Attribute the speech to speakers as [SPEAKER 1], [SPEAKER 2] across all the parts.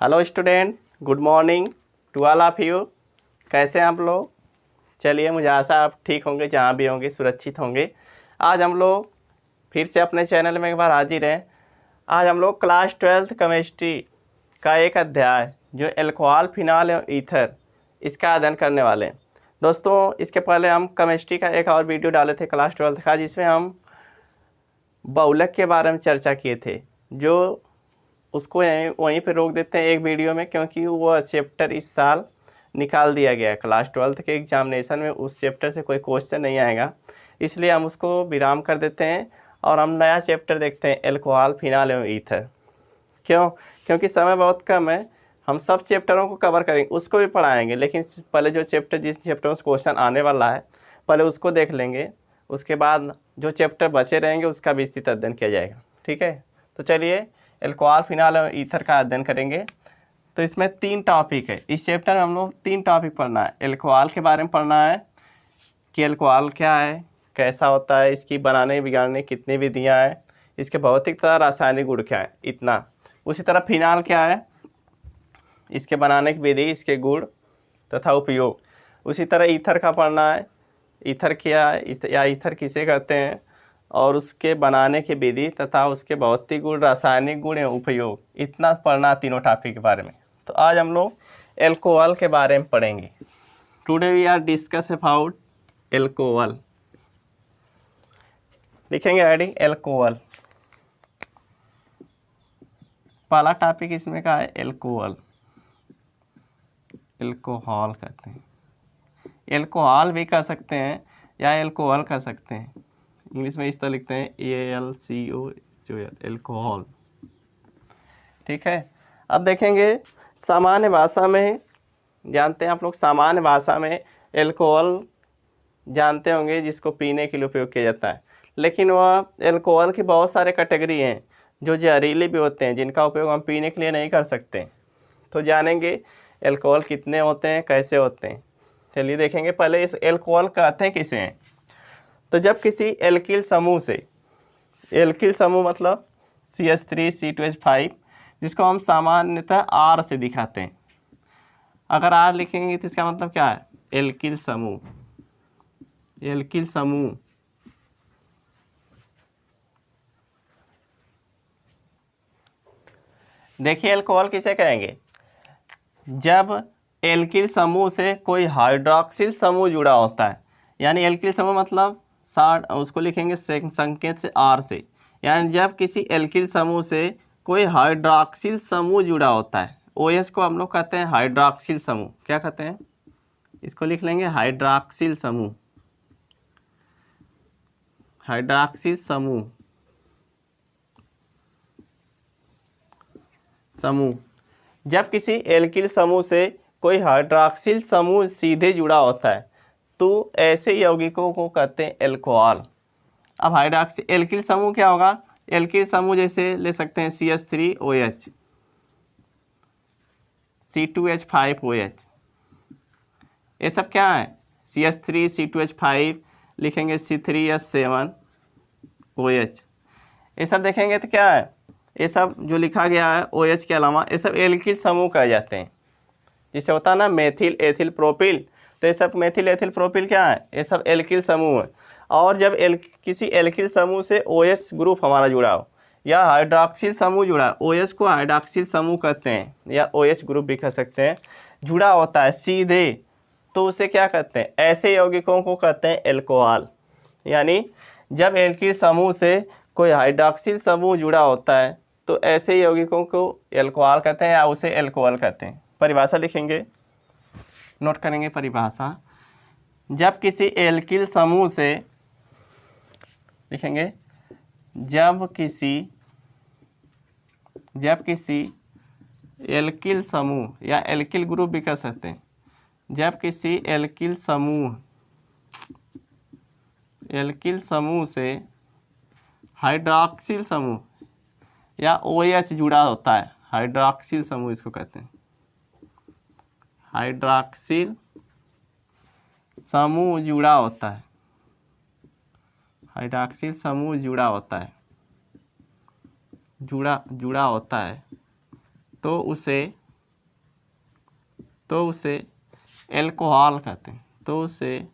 [SPEAKER 1] Hello student, good morning to all of you. कैसे हैं आप लोग? चलिए, मुझे आशा आप ठीक होंगे, जहाँ भी होंगे सुरक्षित होंगे। आज हम लोग फिर से अपने चैनल में एक बार हाजिर हैं। आज हम लोग क्लास 12th केमिस्ट्री का एक अध्याय जो अल्कोहल, फिनॉल और ईथर, इसका अध्ययन करने वाले हैं। दोस्तों, इसके पहले हम केमिस्ट्री का एक और वीडियो डाले थे क्लास 12th का, जिसमें हम बहुलक के बारे में चर्चा किए थे। जो उसको वहीं पे रोक देते हैं एक वीडियो में, क्योंकि वो चैप्टर इस साल निकाल दिया गया है। क्लास 12th के एग्जामिनेशन में उस चैप्टर से कोई क्वेश्चन नहीं आएगा, इसलिए हम उसको विराम कर देते हैं और हम नया चैप्टर देखते हैं, अल्कोहल, फिनॉल एवं ईथर। क्यों? क्योंकि समय बहुत कम है। हम सब चैप्टरों को कवर करेंगे, उसको भी पढ़ाएंगे, लेकिन पहले जो चैप्टर, जिस चैप्टर में क्वेश्चन आने वाला है, पहले उसको देख लेंगे। उसके बाद जो चैप्टर बचे रहेंगे उसका विस्तृत अध्ययन किया जाएगा। ठीक है, तो चलिए अल्कोहल, फिनॉल और ईथर का अध्ययन करेंगे। तो इसमें 3 टॉपिक है। इस चैप्टर में हम लोग 3 टॉपिक पढ़ना है। अल्कोहल के बारे में पढ़ना है कि अल्कोहल क्या है, कैसा होता है, इसकी बनाने बिगाड़ने कितनी विधियाँ हैं, इसके भौतिक तथा रासायनिक गुण क्या है, इतना। उसी तरह फिनॉल क्या है, इसके बनाने की विधि, इसके गुण तथा उपयोग। उसी तरह ईथर का पढ़ना है, ईथर क्या है या ईथर किसे कहते हैं, और उसके बनाने की विधि तथा उसके भौतिक गुण, रासायनिक गुण एवं उपयोग, इतना पढ़ना तीनों टॉपिक के बारे में। तो आज हम लोग अल्कोहल के बारे में पढ़ेंगे। Today we are discuss about alcohol. लिखेंगे हेडिंग अल्कोहल। पहला टॉपिक इसमें का है अल्कोहल। अल्कोहल कहते हैं, अल्कोहल भी कह सकते हैं या अल्कोहल कह सकते हैं। इंग्लिश में इस तरह लिखते हैं ALCOHOL, अल्कोहल। ठीक है, अब देखेंगे सामान्य भाषा में, जानते हैं आप लोग, सामान्य भाषा में अल्कोहल जानते होंगे जिसको पीने के लिए उपयोग किया जाता है। लेकिन वह अल्कोहल की बहुत सारे कैटेगरी हैं जो जहरीले भी होते हैं, जिनका उपयोग हम पीने के लिए नहीं कर सकते। तो जानेंगे अल्कोहल कितने होते हैं, कैसे होते हैं। चलिए देखेंगे। पहले इस अल्कोहल कहते हैं किसे हैं। तो जब किसी एल्किल समूह से, एल्किल समूह मतलब CH3, C2H5, जिसको हम सामान्यतः R से दिखाते हैं। अगर R लिखेंगे तो इसका मतलब क्या है, एल्किल समूह। एल्किल समूह देखिए, अल्कोहल किसे कहेंगे, जब एल्किल समूह से कोई हाइड्रॉक्सिल समूह जुड़ा होता है। यानी एल्किल समूह मतलब 60, उसको लिखेंगे संकेत से R से। यानी जब किसी एल्किल समूह से कोई हाइड्रॉक्सिल समूह जुड़ा होता है, OH को हम लोग कहते हैं हाइड्रॉक्सिल समूह। क्या कहते हैं, इसको लिख लेंगे हाइड्रॉक्सिल समूह। हाइड्रॉक्सिल समूह, जब किसी एल्किल समूह से कोई हाइड्रॉक्सिल समूह सीधे जुड़ा होता है तो ऐसे यौगिकों को कहते हैं अल्कोहल। अब हाइड्रॉक्सिल एल्किल समूह क्या होगा, एल्किल समूह जैसे ले सकते हैं CH3OH, C2H5OH, ये सब क्या है, CH3, C2H5, लिखेंगे C3H7OH। ये सब देखेंगे तो क्या है, ये सब जो लिखा गया है OH के अलावा, ये सब एल्किल समूह कहे जाते हैं। जिसे होता है ना मेथिल एथिल प्रोपिल, तो ये सब मेथिल एथिल प्रोपिल क्या है, ये सब एल्किल समूह है। और जब किसी एल्किल समूह से OH ग्रुप हमारा जुड़ा हो या हाइड्रॉक्सिल समूह जुड़ा, OH को हाइड्रॉक्सिल समूह कहते हैं या OH ग्रुप भी कह सकते हैं, जुड़ा होता है सीधे, तो उसे क्या कहते हैं, ऐसे यौगिकों को कहते हैं अल्कोहल। यानी जब एल्किल समूह से कोई हाइड्रॉक्सिल समूह जुड़ा होता है तो ऐसे यौगिकों को अल्कोहल कहते हैं या उसे अल्कोहल कहते हैं। परिभाषा लिखेंगे, नोट करेंगे परिभाषा। जब किसी एल्किल समूह से, लिखेंगे जब किसी एल्किल समूह या एल्किल ग्रुप भी कह सकते हैं, जब किसी एल्किल समूह से हाइड्रॉक्सिल समूह या OH जुड़ा होता है, हाइड्रॉक्सिल समूह इसको कहते हैं, हाइड्रॉक्सिल समूह जुड़ा होता है, हाइड्रॉक्सिल समूह जुड़ा होता है, तो उसे तो उसे एल्कोहल कहते हैं, तो उसे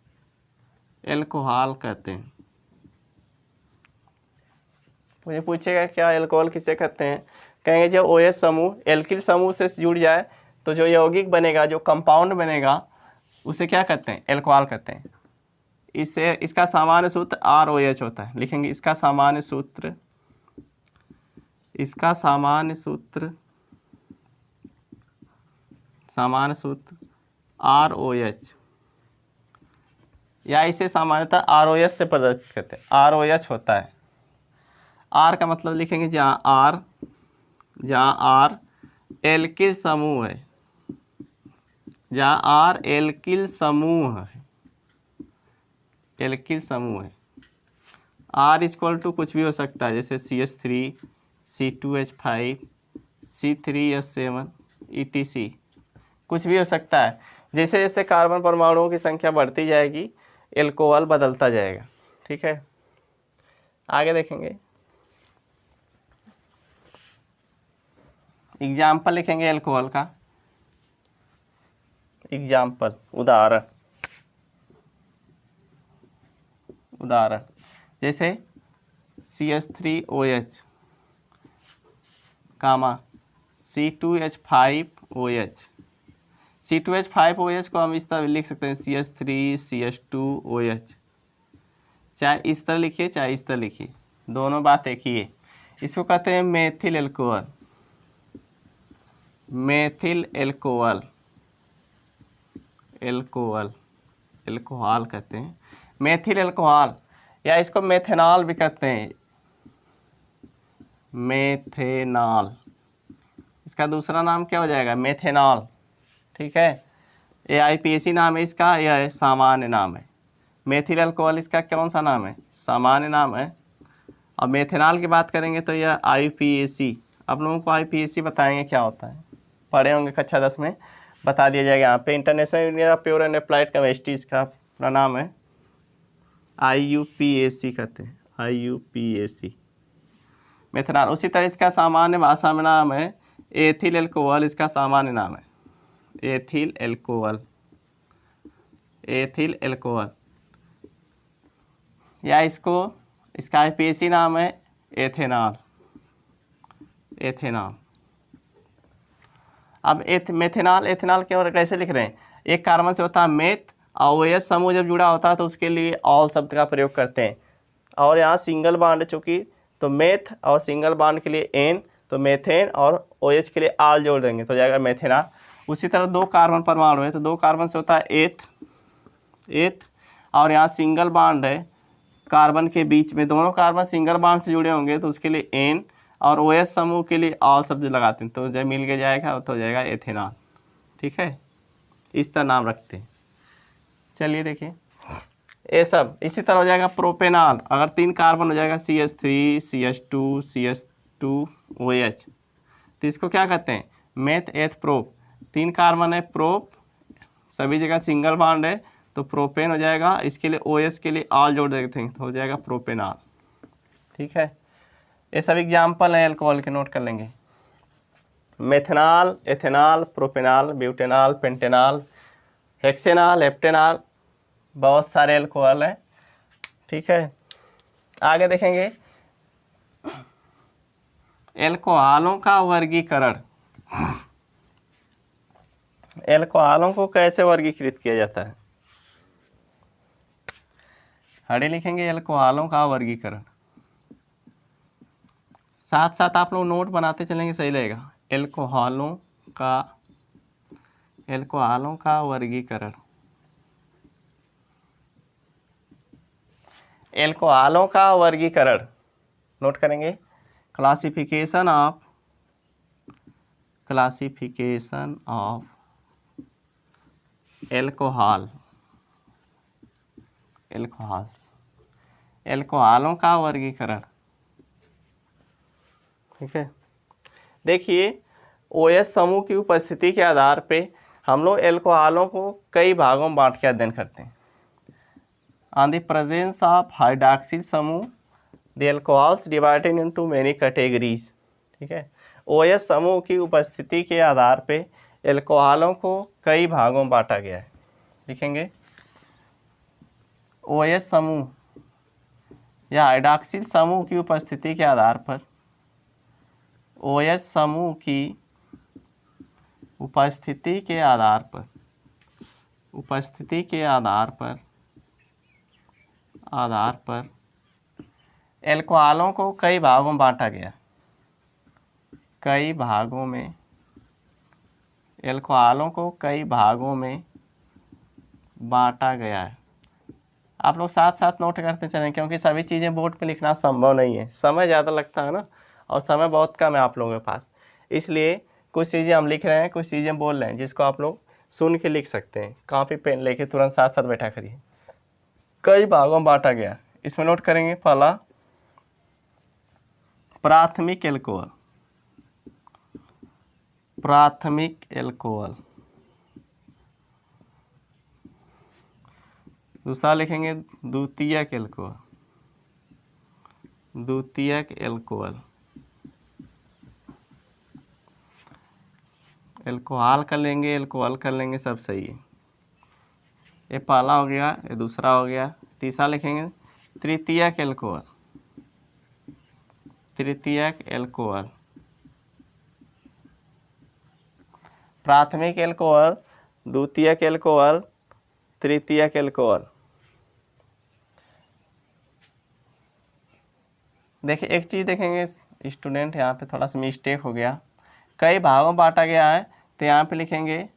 [SPEAKER 1] एल्कोहल कहते हैं। मुझे पूछेगा क्या एल्कोहल किसे कहते हैं, कहेंगे जो OH समूह एल्किल समूह से जुड़ जाए तो जो यौगिक बनेगा, जो कंपाउंड बनेगा, उसे क्या कहते हैं, एल्कोहल कहते हैं। इससे इसका सामान्य सूत्र ROH होता है। लिखेंगे इसका सामान्य सूत्र, इसका सामान्य सूत्र ROH, या इसे सामान्यतः ROH से प्रदर्शित करते हैं। ROH होता है। R का मतलब लिखेंगे जहाँ R एल्किल समूह है, जहाँ R एल्किल समूह है, एल्किल समूह है। R इक्वल टू कुछ भी हो सकता है, जैसे CH3, C2H5, C3H7 ETC, कुछ भी हो सकता है। जैसे जैसे कार्बन परमाणुओं की संख्या बढ़ती जाएगी, एल्कोहल बदलता जाएगा। ठीक है, आगे देखेंगे। एग्जाम्पल लिखेंगे एल्कोहल का, एग्जाम्पल उदाहरण, जैसे CH3OH, C2H5OH। C2H5OH को हम इस तरह लिख सकते हैं CH3CH2OH, चाहे इस तरह लिखिए चाहे इस तरह लिखिए, दोनों बात एक ही है। इसको कहते हैं methyl alcohol, methyl alcohol, alcohol कहते हैं, मेथिल एल्कोहल, या इसको मेथेनॉल भी कहते हैं, मेथेनॉल। इसका दूसरा नाम क्या हो जाएगा, मेथेनॉल। ठीक है, AIPAC नाम है इसका, यह सामान्य नाम है। मेथिल अल्कोहल इसका कौन सा नाम है, सामान्य नाम है। अब मेथेनॉल की बात करेंगे तो यह IPAC, आप लोगों को IPAC बताएंगे क्या होता है, पढ़े होंगे कक्षा 10 में, बता दिया जाएगा यहाँ पे। International union of pure and applied chemistry इसका अपना नाम है, IUPAC कहते हैं, IUPAC मेथेनॉल। उसी तरह इसका सामान्य भाषा में नाम है एथिल एल्कोहल, इसका सामान्य नाम है एथिल एल्कोहल, एथिल एल्कोहल, या इसका IPAC नाम है एथेनॉल, एथेनॉल। अब मेथेनॉल, एथेनॉल क्यों कैसे लिख रहे हैं, एक कार्बन से होता है मेथ, और OH समूह जब जुड़ा होता है तो उसके लिए ऑल शब्द का प्रयोग करते हैं। और यहाँ सिंगल बॉन्ड चूँकि, तो मेथ और सिंगल बॉन्ड के लिए एन, तो मेथेन, और OH के लिए आल जोड़ देंगे तो जाएगा मेथेनॉल। उसी तरह दो कार्बन परमाणु है तो दो कार्बन से होता है एथ, और यहाँ सिंगल बॉन्ड है कार्बन के बीच में, दोनों कार्बन सिंगल बॉन्ड से जुड़े होंगे तो उसके लिए एन, और OH समूह के लिए ऑल शब्द लगाते हैं तो जब मिल के जाएगा तो हो जाएगा एथेनॉल। ठीक है, इस तरह नाम रखते हैं। चलिए देखिए, ये सब इसी तरह हो जाएगा प्रोपेनॉल, अगर 3 कार्बन हो जाएगा CH3 CH2 CH2OH, तो इसको क्या कहते हैं, मेथ एथ प्रोप। 3 कार्बन है प्रोप, सभी जगह सिंगल बॉन्ड है तो प्रोपेन हो जाएगा, इसके लिए OH के लिए ऑल जोड़ देते हैं तो हो जाएगा प्रोपेनॉल। ठीक है, ये सब एग्जाम्पल है एल्कोहल के, नोट कर लेंगे। Methanol, ethanol, propanol, butanol, pentanol, hexanol, heptanol, बहुत सारे एल्कोहल हैं। ठीक है, आगे देखेंगे एल्कोहलों का वर्गीकरण। एल्कोहलों को कैसे वर्गीकृत किया जाता है, हड़े लिखेंगे एल्कोहलों का वर्गीकरण, साथ साथ आप लोग नोट बनाते चलेंगे, सही रहेगा। एल्कोहलों का वर्गीकरण, एल्कोहलों का वर्गीकरण नोट करेंगे। क्लासिफिकेशन ऑफ एल्कोहल्स, एल्कोहलों का वर्गीकरण। ठीक है, देखिए OH समूह की उपस्थिति के आधार पे हम लोग एल्कोहलों को कई भागों में बांट के अध्ययन करते हैं। On the presence of hydroxyl समूह the alcohols divided into many categories. ठीक है, OH समूह की उपस्थिति के आधार पे एल्कोहलों को कई भागों में बांटा गया है। लिखेंगे OH समूह या हाइड्रॉक्सिल समूह की उपस्थिति के आधार पर, OH समूह की उपस्थिति के आधार पर एल्कोहलों को कई भागों में बांटा गया। एल्कोहलों को कई भागों में बांटा गया है। आप लोग साथ साथ नोट करते चलें, क्योंकि सभी चीज़ें बोर्ड पे लिखना संभव नहीं है, समय ज़्यादा लगता है ना, और समय बहुत कम है आप लोगों के पास। इसलिए कुछ चीज़ें हम लिख रहे हैं, कुछ चीज़ें बोल रहे हैं, जिसको आप लोग सुन के लिख सकते हैं। कॉपी पेन लेके तुरंत साथ साथ बैठा करिए। कई भागों में बांटा गया, इसमें नोट करेंगे। पहला, प्राथमिक एल्कोहल। दूसरा लिखेंगे द्वितीयक एल्कोहल। एल्कोहल कर लेंगे, सब सही है। ये पहला हो गया, ये दूसरा हो गया। तीसरा लिखेंगे तृतीयक एल्कोहल। प्राथमिक एल्कोहल, द्वितीयक एल्कोहल, तृतीयक एल्कोहल। देखिए एक चीज़ देखेंगे स्टूडेंट, यहाँ पे थोड़ा सा मिस्टेक हो गया। कई भागों में बांटा गया है, तो यहाँ पे लिखेंगे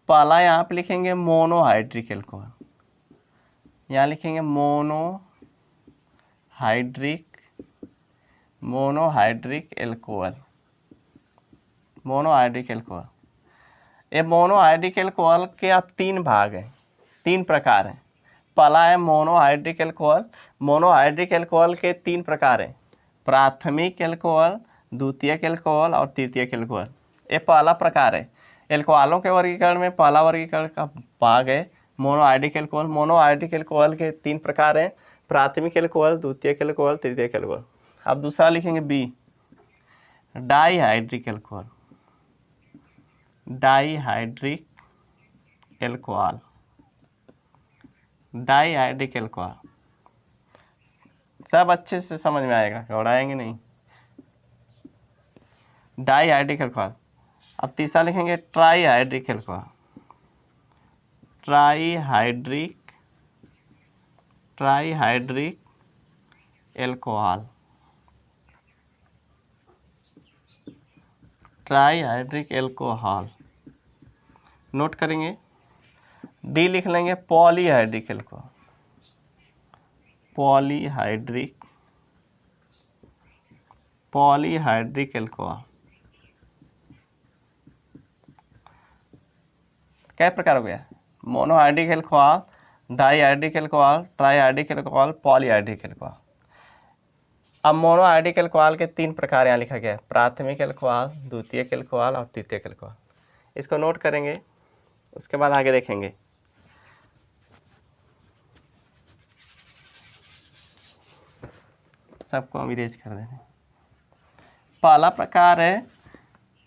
[SPEAKER 1] पहला, यहाँ पे लिखेंगे मोनोहाइड्रिक एल्कोहल। यहाँ लिखेंगे मोनोहाइड्रिक एल्कोहल। ये मोनोहाइड्रिक एल्कोहल के अब 3 भाग हैं, 3 प्रकार हैं। पहला है मोनोहाइड्रिक एल्कोहल। मोनोहाइड्रिक एल्कोहल के 3 प्रकार हैं, प्राथमिक एल्कोहल, द्वितीयक एल्कोहल और तृतीयक एल्कोहल। ये पहला प्रकार है। एल्कोहलों के वर्गीकरण में पहला वर्गीकरण का भाग है मोनोहाइड्रिक एल्कोहल। मोनोहाइड्रिक एल्कोहल के 3 प्रकार हैं, प्राथमिक एल्कोहल, द्वितीयक एल्कोहल, तृतीयक एल्कोहल। अब दूसरा लिखेंगे B, dihydric alcohol. Dihydric alcohol सब अच्छे से समझ में आएगा, घबराएंगे नहीं। Dihydric alcohol. अब तीसरा लिखेंगे trihydric alcohol. Trihydric alcohol. Note करेंगे। डी लिख लेंगे पॉलीहाइड्रिक एल्कोहल। पॉलीहाइड्रिक एल्कोहल क्या प्रकार हो गया? Monohydric alcohol, dihydric alcohol, trihydric alcohol, polyhydric alcohol. अब मोनोहाइड्रिक एल्कोहल के 3 प्रकार यहाँ लिखा गया है, प्राथमिक एल्कोहल, द्वितीयक एल्कोहल और तृतीयक एल्कोहल। इसको नोट करेंगे, उसके बाद आगे देखेंगे। सबको हम इरेज कर देंगे। पहला प्रकार है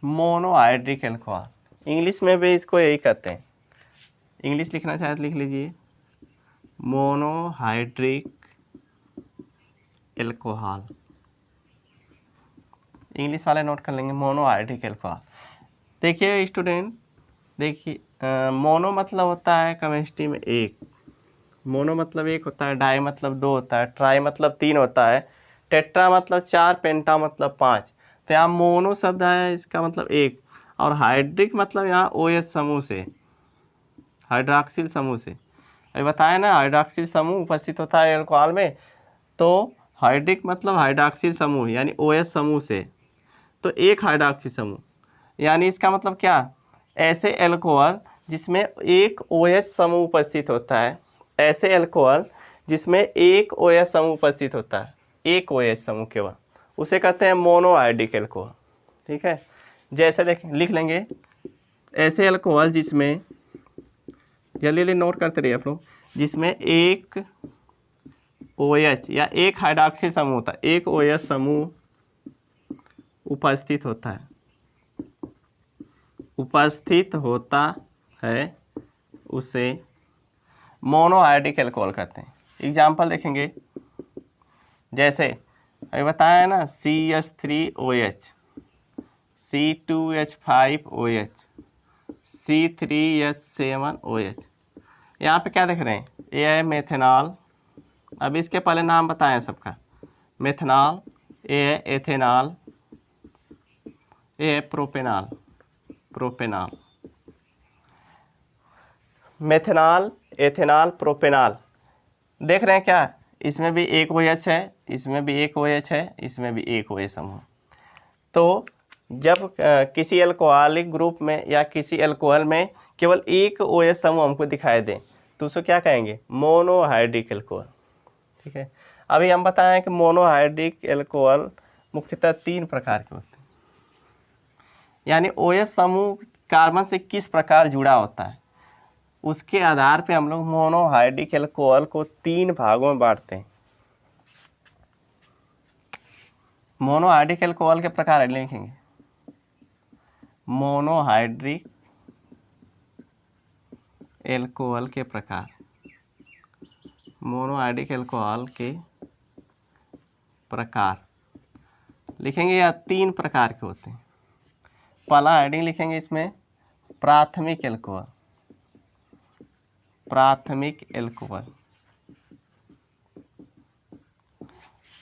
[SPEAKER 1] मोनोहाइड्रिक एल्कोहल। इंग्लिश में भी इसको यही कहते हैं। इंग्लिश लिखना चाहे तो लिख लीजिए, मोनोहाइड्रिक एल्कोहल। इंग्लिश वाले नोट कर लेंगे, मोनोहाइड्रिक एल्कोहल। देखिए स्टूडेंट, देखिए मोनो मतलब होता है केमिस्ट्री में एक, मोनो मतलब 1 होता है, डाई मतलब 2 होता है, ट्राई मतलब 3 होता है, टेट्रा मतलब 4, पेंटा मतलब 5। तो यहाँ मोनो शब्द है, इसका मतलब 1, और हाइड्रिक मतलब यहाँ OH समूह से, हाइड्रॉक्सिल समूह से। अभी बताया ना, हाइड्रॉक्सिल समूह उपस्थित होता है एल्कोहल में, तो हाइड्रिक मतलब हाइड्रॉक्सिल समूह यानी OH समूह से, तो एक हाइड्रॉक्सिल समूह, यानी इसका मतलब क्या, ऐसे एल्कोहल जिसमें एक OH समूह उपस्थित होता है, ऐसे एल्कोहल जिसमें एक OH समूह उपस्थित होता है, एक OH समूह केवल, उसे कहते हैं मोनोहाइड्रिक एल्कोहल। ठीक है, जैसे देखें, लिख लेंगे ऐसे एल्कोहल जिसमें, जल्दी नोट करते रहिए आप लोग, जिसमें एक OH या एक हाइड्रॉक्सिल समूह होता है, एक OH समूह उपस्थित होता है, उपस्थित होता है उसे मोनोहाइड्रिक अल्कोहल कहते हैं। एग्जाम्पल देखेंगे, जैसे अभी बताया है ना CH3OH, C2H5OH, C3H7OH। यहाँ पे क्या देख रहे हैं, ये है मेथेनॉल। अब इसके पहले नाम बताएं सबका, मेथनॉल, ये है एथेनॉल, ये है प्रोपेनॉल। मेथनॉल, एथेनॉल, प्रोपेनॉल देख रहे हैं क्या, इसमें भी एक OH है, इसमें भी एक OH है, इसमें भी एक OH समूह। तो जब किसी अल्कोहलिक ग्रुप में या किसी अल्कोहल में केवल एक OH समूह हमको दिखाई दे तो उसको क्या कहेंगे, मोनोहाइड्रिक अल्कोहल। ठीक है, अभी हम बताएं कि मोनोहाइड्रिक अल्कोहल मुख्यतः 3 प्रकार के होते हैं। यानी OH समूह कार्बन से किस प्रकार जुड़ा होता है, उसके आधार पे हम लोग मोनोहाइड्रिक अल्कोहल को 3 भागों में बांटते हैं। मोनोहाइड्रिक अल्कोहल के प्रकार लिखेंगे, मोनोहाइड्रिक अल्कोहल के प्रकार, मोनोहाइड्रिक अल्कोहल के प्रकार लिखेंगे, या 3 प्रकार के होते हैं। पहला हेडिंग लिखेंगे इसमें प्राथमिक अल्कोहल, प्राथमिक अल्कोहल।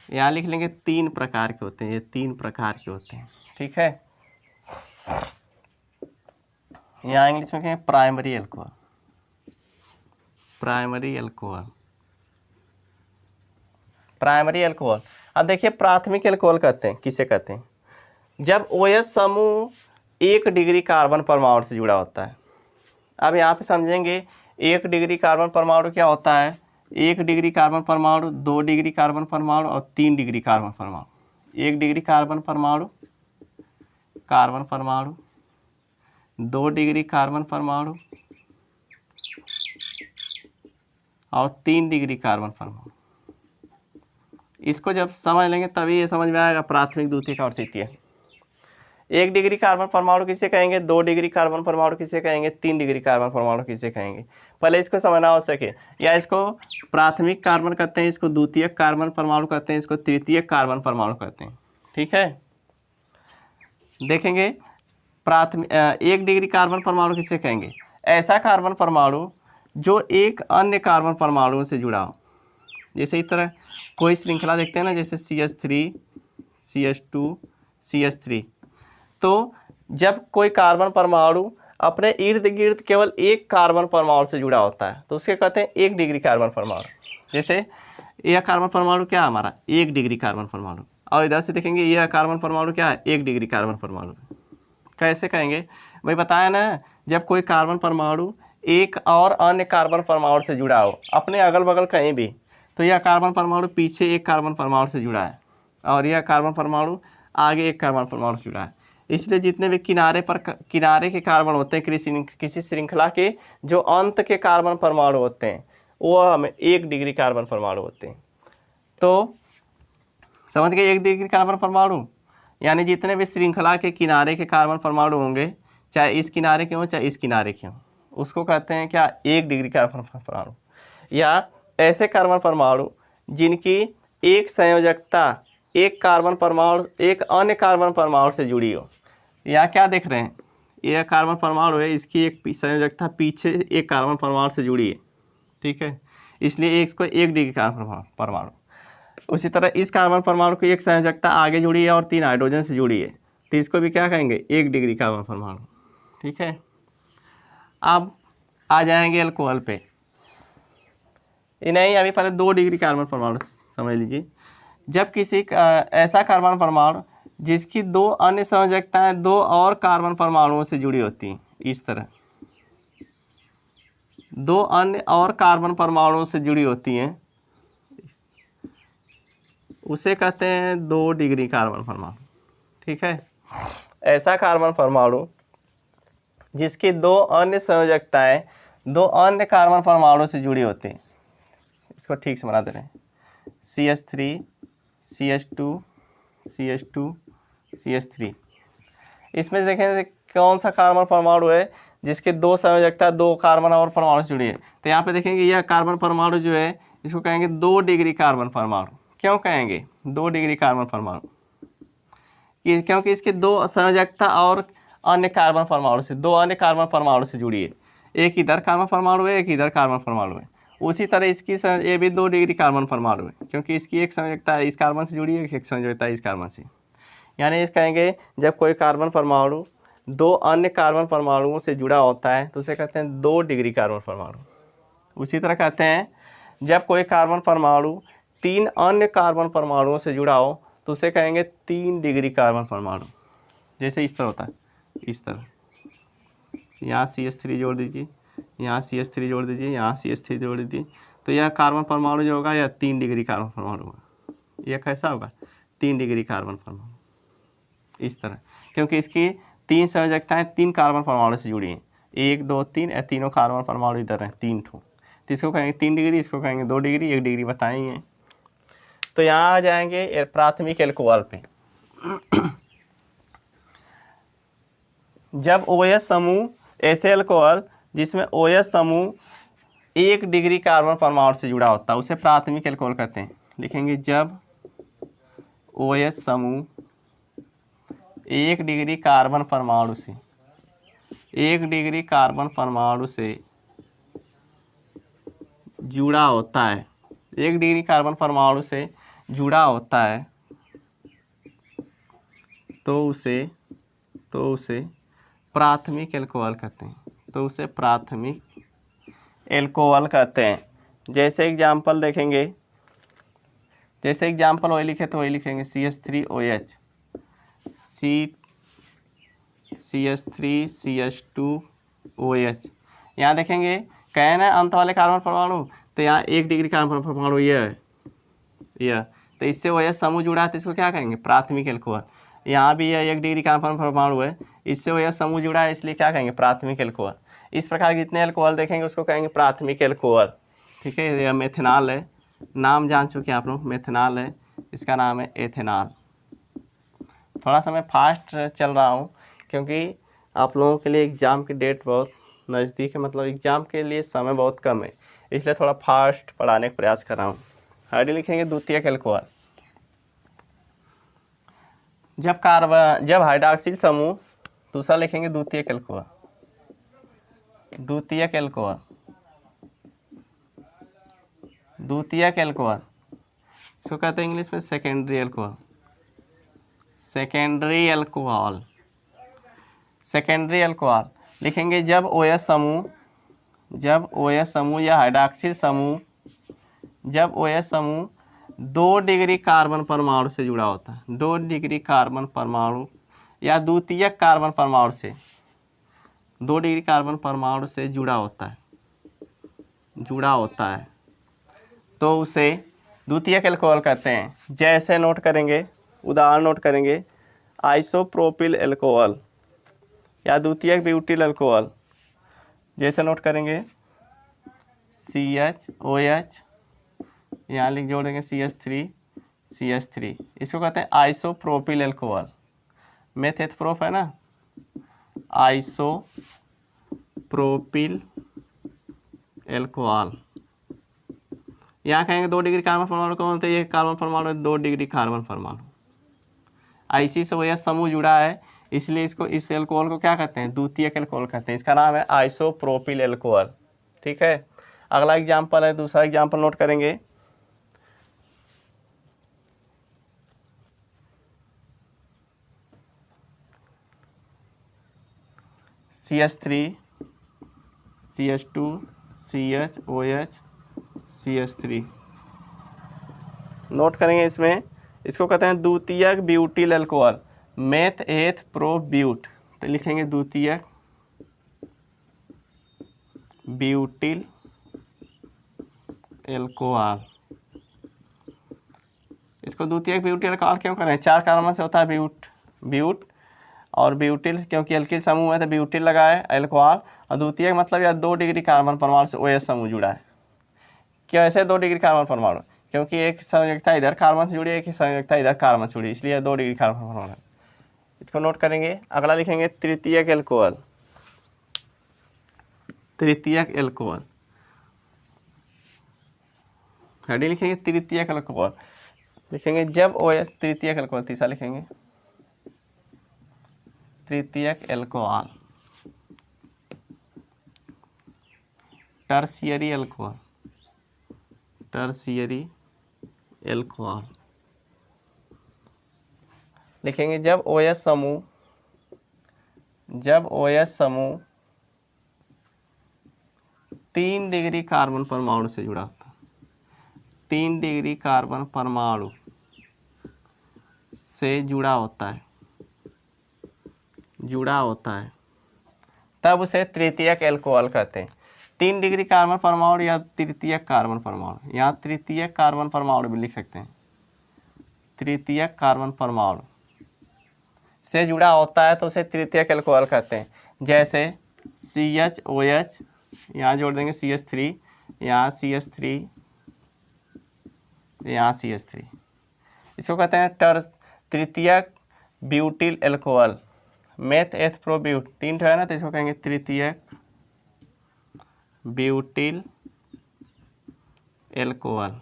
[SPEAKER 1] यहाँ लिख लेंगे 3 प्रकार के होते हैं, ये 3 प्रकार के होते हैं। ठीक है, यहाँ इंग्लिश में कहेंगे primary alcohol, primary alcohol, primary alcohol. अब देखिए प्राथमिक अल्कोहल कहते हैं, किसे कहते हैं, जब OH समूह 1 डिग्री कार्बन परमाणु से जुड़ा होता है। अब यहाँ पे समझेंगे 1 डिग्री कार्बन परमाणु क्या होता है, 1 डिग्री कार्बन परमाणु, 2 डिग्री कार्बन परमाणु और 3 डिग्री कार्बन परमाणु। 1 डिग्री कार्बन परमाणु, 2 डिग्री कार्बन परमाणु और 3 डिग्री कार्बन परमाणु। इसको जब समझ लेंगे तभी ये समझ में आएगा प्राथमिक, द्वितीयक और तृतीयक। 1 डिग्री कार्बन परमाणु किसे कहेंगे, 2 डिग्री कार्बन परमाणु किसे कहेंगे, 3 डिग्री कार्बन परमाणु किसे कहेंगे, पहले इसको समझना हो सके। या इसको प्राथमिक कार्बन कहते हैं, इसको द्वितीयक कार्बन परमाणु कहते हैं, इसको तृतीयक कार्बन परमाणु कहते हैं। ठीक है, देखेंगे 1 डिग्री कार्बन परमाणु किसे कहेंगे, ऐसा कार्बन परमाणु जो एक अन्य कार्बन परमाणु से जुड़ा हो। जैसे इस तरह कोई श्रृंखला देखते हैं ना, जैसे CH3, CH2, CH3। तो जब कोई कार्बन परमाणु अपने इर्द गिर्द केवल एक कार्बन परमाणु से जुड़ा होता है तो उसके कहते हैं 1 डिग्री कार्बन परमाणु। जैसे यह कार्बन परमाणु क्या है हमारा, 1 डिग्री कार्बन परमाणु, और इधर से देखेंगे यह कार्बन परमाणु क्या है, 1 डिग्री कार्बन परमाणु। कैसे कहेंगे भाई, बताया ना, जब कोई कार्बन परमाणु एक और अन्य कार्बन परमाणु से जुड़ा हो अपने अगल बगल कहीं भी, तो यह कार्बन परमाणु पीछे एक कार्बन परमाणु से जुड़ा है और यह कार्बन परमाणु आगे एक कार्बन परमाणु से जुड़ा है। इसलिए जितने भी किनारे के कार्बन होते हैं किसी श्रृंखला के, जो अंत के कार्बन परमाणु होते हैं वो हमें 1 डिग्री कार्बन परमाणु होते हैं। तो समझ गए, 1 डिग्री कार्बन परमाणु यानी जितने भी श्रृंखला के किनारे के कार्बन परमाणु होंगे, चाहे इस किनारे के हों चाहे इस किनारे के हों, उसको कहते हैं क्या, 1 डिग्री कार्बन परमाणु। या ऐसे कार्बन परमाणु जिनकी एक संयोजकता एक कार्बन परमाणु एक अन्य कार्बन परमाणु से जुड़ी हो। यहाँ क्या देख रहे हैं, यह कार्बन परमाणु है, इसकी एक संयोजकता पीछे एक कार्बन परमाणु से जुड़ी है। ठीक है, इसलिए इसको 1 डिग्री कार्बन परमाणु। उसी तरह इस कार्बन परमाणु की एक संयोजकता आगे जुड़ी है और 3 हाइड्रोजन से जुड़ी है, तो इसको भी क्या कहेंगे, 1 डिग्री कार्बन परमाणु। ठीक है, अब आ जाएंगे अल्कोहल पे। नहीं, अभी पहले 2 डिग्री कार्बन परमाणु समझ लीजिए। जब किसी ऐसा कार्बन परमाणु जिसकी 2 अन्य संयोजकताएं 2 और कार्बन परमाणुओं से जुड़ी होती हैं, इस तरह 2 अन्य और कार्बन परमाणुओं से जुड़ी होती हैं, उसे कहते हैं 2 डिग्री कार्बन परमाणु। ठीक है, ऐसा कार्बन परमाणु जिसकी 2 अन्य संयोजकताएं 2 अन्य कार्बन परमाणुओं से जुड़ी होती हैं, इसको ठीक से बना दे रहे हैं, CH3, CH2, CH2, CH3। इसमें देखें कौन सा कार्बन परमाणु है जिसके दो संयोजकता दो कार्बन और परमाणु से जुड़ी है। तो यहाँ पे देखेंगे यह कार्बन परमाणु जो है इसको कहेंगे 2 डिग्री कार्बन परमाणु। क्यों कहेंगे 2 डिग्री कार्बन परमाणु? क्योंकि इसके दो संयोजकता और अन्य कार्बन परमाणु से, दो अन्य कार्बन परमाणु से जुड़ी है। एक इधर कार्बन परमाणु है, एक इधर कार्बन परमाणु है। उसी तरह इसकी ये भी 2 डिग्री कार्बन परमाणु है, क्योंकि इसकी एक संयोजकता इस कार्बन से जुड़ी है, एक संयोजकता इस कार्बन से। यानी इस कहेंगे जब कोई कार्बन परमाणु दो अन्य कार्बन परमाणुओं से जुड़ा होता है तो उसे कहते हैं 2 डिग्री कार्बन परमाणु। उसी तरह कहते हैं जब कोई कार्बन परमाणु 3 अन्य कार्बन परमाणुओं से जुड़ा हो तो उसे कहेंगे 3 डिग्री कार्बन परमाणु। जैसे इस तरह होता है, इस तरह यहाँ CH3 जोड़ दीजिए, यहाँ CH3 जोड़ दीजिए, यहाँ CH3 जोड़ दीजिए, तो यह कार्बन परमाणु जो होगा यह 3 डिग्री कार्बन परमाणु होगा। यह कैसा होगा? 3 डिग्री कार्बन परमाणु। इस तरह, क्योंकि इसकी 3 संयोजकताएं 3 कार्बन परमाणु से जुड़ी हैं, 1 2 3, तीनों कार्बन परमाणु इधर हैं 3 ठो। तो इसको कहेंगे 3 डिग्री, इसको कहेंगे 2 डिग्री, 1 डिग्री बताएंगे। तो यहाँ आ जाएंगे प्राथमिक एल्कोहल पे। जब OH समूह, ऐसे एल्कोहल जिसमें OH समूह 1 डिग्री कार्बन परमाणु से जुड़ा होता है उसे प्राथमिक एल्कोहल कहते हैं। लिखेंगे जब OH समूह 1 डिग्री कार्बन परमाणु से, 1 डिग्री कार्बन परमाणु से जुड़ा होता है, 1 डिग्री कार्बन परमाणु से जुड़ा होता है तो उसे प्राथमिक एल्कोहल कहते हैं। तो उसे प्राथमिक एल्कोहल कहते हैं। जैसे एग्जाम्पल देखेंगे, जैसे एग्जाम्पल वही लिखे तो वही लिखेंगे CH3OH, CH3CH2OH। यहाँ देखेंगे कहे ना अंत वाले कार्बन परमाणु, तो यहाँ 1 डिग्री कार्बन परमाणु यह है, यह, तो इससे OH समूह जुड़ा है तो इसको क्या कहेंगे? प्राथमिक एल्कोहल। यहाँ भी यह 1 डिग्री कार्बन परमाणु है, इससे OH समूह जुड़ा है, इसलिए क्या कहेंगे? प्राथमिक एल्कोहल। इस प्रकार के जितने एल्कोहल देखेंगे उसको कहेंगे प्राथमिक एल्कोहल। ठीक है, यह मेथनॉल है, नाम जान चुके हैं आप लोग, मेथनॉल है, इसका नाम है एथेनॉल। थोड़ा सा मैं फास्ट चल रहा हूँ क्योंकि आप लोगों के लिए एग्ज़ाम की डेट बहुत नज़दीक है, मतलब एग्ज़ाम के लिए समय बहुत कम है, इसलिए थोड़ा फास्ट पढ़ाने का प्रयास कर रहा हूँ। आगे लिखेंगे द्वितीयक एल्कोहल। जब हाइड्रॉक्सिल समूह, दूसरा लिखेंगे द्वितीयक एल्कोहल, द्वितीयक एल्कोहल, द्वितीयक एल्कोहल, इसको कहते हैं इंग्लिश में secondary alcohol, secondary alcohol, secondary alcohol. लिखेंगे जब OH समूह या हाइड्रॉक्सिल समूह, जब OH समूह 2 डिग्री कार्बन परमाणु से जुड़ा होता है, 2 डिग्री कार्बन परमाणु या द्वितीयक कार्बन परमाणु से, 2 डिग्री कार्बन परमाणु से जुड़ा होता है तो उसे द्वितीयक एल्कोहल कहते हैं। जैसे नोट करेंगे, उदाहरण नोट करेंगे, आइसोप्रोपिल एल्कोहल या द्वितीयक ब्यूटिल एल्कोहल। जैसे नोट करेंगे CHOH, यहाँ लिख जोड़ेंगे CH3, इसको कहते हैं आइसोप्रोपिल एल्कोहल। मेथ प्रोप है ना, आइसोप्रोपिल एल्कोहल। यहाँ कहेंगे 2 डिग्री कार्बन परमाणु कौन होता है? ये कार्बन परमाणु है 2 डिग्री कार्बन परमाणु। IC से OH समूह जुड़ा है, इसलिए इसको, इस एल्कोहल को क्या कहते हैं? द्वितीयक एल्कोहल कहते हैं। इसका नाम है आइसोप्रोपिल एल्कोहल। ठीक है, अगला एग्जाम्पल है, दूसरा एग्जाम्पल नोट करेंगे। CH3, CH2, CHOH, CH3 note करेंगे। इसमें इसको कहते हैं द्वितीयक butyl alcohol, meth eth pro but. तो लिखेंगे द्वितीयक ब्यूटिल एल्कोहल। इसको द्वितीयक ब्यूटिल एल्कोहल क्यों करें? 4 कार्बन से होता है ब्यूट और ब्यूटिल, क्योंकि एल्किल समूह में तो ब्यूटिल लगा है एल्कोहल, और द्वितीयक मतलब यह 2 डिग्री कार्बन परमाणु से OH समूह जुड़ा है। कैसे 2 डिग्री कार्बन परमाणु? क्योंकि एक संयोजकता इधर कार्बन से जुड़ी है, एक संयोजकता इधर कार्बन से जुड़ी है, इसलिए 2 डिग्री कार्बन परमाणु है। इसको नोट करेंगे। अगला लिखेंगे तृतीयक एल्कोहल, तृतीयक एल्कोहल, हेडिंग लिखेंगे तृतीयक एल्कोहल, लिखेंगे जब OH, तृतीयक एल्कोहल, तीसरा लिखेंगे तृतीयक alcohol, tertiary alcohol, tertiary alcohol, लिखेंगे जब OH समूह, जब OH समूह 3 डिग्री कार्बन परमाणु से जुड़ा होता है, 3 डिग्री कार्बन परमाणु से जुड़ा होता है, जुड़ा होता है, तब उसे तृतीयक एल्कोहल कहते हैं। 3 डिग्री कार्बन परमाणु या तृतीयक कार्बन परमाणु, यहाँ तृतीयक कार्बन परमाणु भी लिख सकते हैं, तृतीयक कार्बन परमाणु से जुड़ा होता है तो उसे तृतीयक एल्कोहल कहते हैं। जैसे CHOH, यहाँ जोड़ देंगे CH3, यहाँ CH3, यहाँ CH3, इसको कहते हैं तृतीयक butyl alcohol. Meth eth pro but 3 है ना, तो इसको कहेंगे तृतीयक ब्यूटिल एल्कोहल।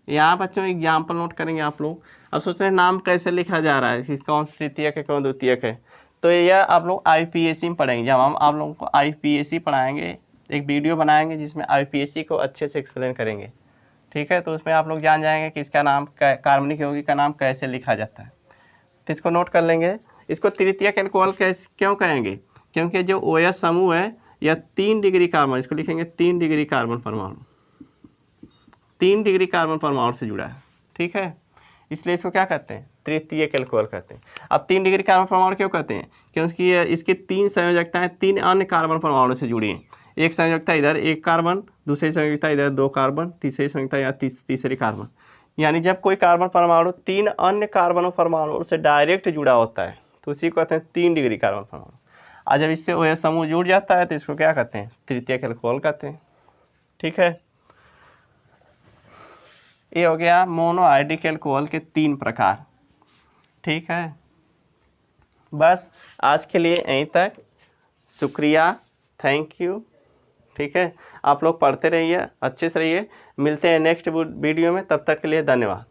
[SPEAKER 1] यहाँ बच्चों एग्जाम्पल नोट करेंगे आप लोग। अब सोच रहे हैं नाम कैसे लिखा जा रहा है, कि कौन तृतीयक है कौन द्वितीयक है, तो यह आप लोग IPSC में पढ़ेंगे। जब हम आप लोगों को IPSC पढ़ाएंगे, एक वीडियो बनाएंगे जिसमें IPSC को अच्छे से एक्सप्लेन करेंगे, ठीक है। तो उसमें आप लोग जान जाएंगे कि इसका नाम कार्बनिक यौगिक का नाम कैसे लिखा जाता है। तो इसको नोट कर लेंगे। इसको तृतीयक एल्कोहल कैसे क्यों कहेंगे, क्योंकि जो OH समूह है या 3 डिग्री कार्बन, इसको लिखेंगे 3 डिग्री कार्बन परमाणु, 3 डिग्री कार्बन परमाणु से जुड़ा है, ठीक है, इसलिए इसको क्या कहते हैं, तृतीयक एल्कोहल कहते हैं। अब 3 डिग्री कार्बन परमाणु क्यों कहते हैं, क्योंकि इसकी 3 संयोजकताएं 3 अन्य कार्बन परमाणु से जुड़ी हैं। एक संयोजकता इधर 1 कार्बन, दूसरी संयोजकता इधर 2 कार्बन, तीसरी संयोजकता या तीसरी कार्बन। यानी जब कोई कार्बन परमाणु 3 अन्य कार्बन परमाणु से डायरेक्ट जुड़ा होता है तो उसी को कहते हैं 3 डिग्री कार्बन परमाणु। और जब इससे OH समूह जुड़ जाता है तो इसको क्या कहते हैं, तृतीयक एल्कोहल कहते हैं, ठीक है। ये हो गया मोनोहाइड्रिक एल्कोहल के 3 प्रकार, ठीक है। बस आज के लिए यहीं तक, शुक्रिया, थैंक यू, ठीक है। आप लोग पढ़ते रहिए, अच्छे से रहिए, मिलते हैं नेक्स्ट वीडियो में, तब तक के लिए धन्यवाद।